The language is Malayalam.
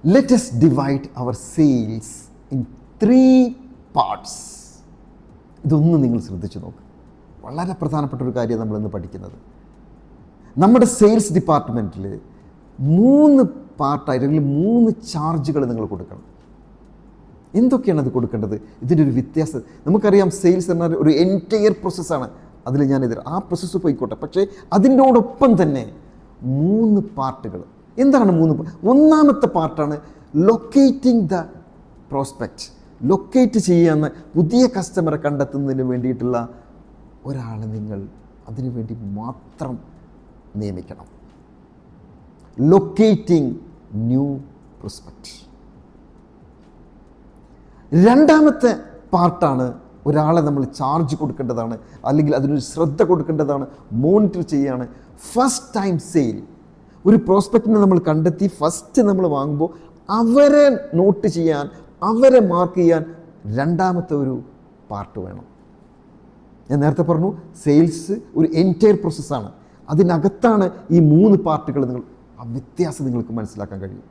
Let us divide our sales in 3 parts. ഇതൊന്നും നിങ്ങൾ ശ്രദ്ധിച്ചു നോക്ക്. വളരെ പ്രധാനപ്പെട്ട ഒരു കാര്യം നമ്മളിന്ന് പഠിക്കുന്നത്. നമ്മുടെ സെയിൽസ് ഡിപ്പാർട്ട്മെൻറ്റിൽ 3 പാർട്ടായിട്ട് അല്ലെങ്കിൽ 3 ചാർജുകൾ നിങ്ങൾ കൊടുക്കണം. എന്തൊക്കെയാണ് അത് കൊടുക്കേണ്ടത്? ഇതിൻ്റെ ഒരു വ്യത്യാസം നമുക്കറിയാം. സെയിൽസ് എന്നാൽ ഒരു എൻറ്റയർ പ്രോസസ്സാണ്. അതിൽ ഞാനെതിരെ ആ പ്രോസസ്സ് പോയിക്കോട്ടെ, പക്ഷേ അതിനോടൊപ്പം തന്നെ 3 പാർട്ടുകൾ. എന്താണ് 3? ഒന്നാമത്തെ പാർട്ടാണ് ലൊക്കേറ്റിംഗ് ദ പ്രോസ്പെക്റ്റ്. ലൊക്കേറ്റ് ചെയ്യാന്ന് പുതിയ കസ്റ്റമറെ കണ്ടെത്തുന്നതിന് വേണ്ടിയിട്ടുള്ള ഒരാളെ നിങ്ങൾ അതിനു വേണ്ടി മാത്രം നിയമിക്കണം. Locating new prospect. രണ്ടാമത്തെ പാർട്ടാണ് ഒരാളെ നമ്മൾ ചാർജ് കൊടുക്കേണ്ടതാണ്, അല്ലെങ്കിൽ അതിനൊരു ശ്രദ്ധ കൊടുക്കേണ്ടതാണ്, മോണിറ്റർ ചെയ്യുകയാണ്. First time sale. ഒരു പ്രോസ്പെക്റ്റിനെ നമ്മൾ കണ്ടെത്തി ഫസ്റ്റ് നമ്മൾ വാങ്ങുമ്പോൾ അവരെ നോട്ട് ചെയ്യാൻ, അവരെ മാർക്ക് ചെയ്യാൻ രണ്ടാമത്തെ ഒരു പാർട്ട് വേണം. ഞാൻ നേരത്തെ പറഞ്ഞു, സെയിൽസ് ഒരു എൻറ്റയർ പ്രോസസ്സാണ്. അതിനകത്താണ് ഈ 3 പാർട്ടുകൾ. ആ വ്യത്യാസം നിങ്ങൾക്ക് മനസ്സിലാക്കാൻ കഴിയും.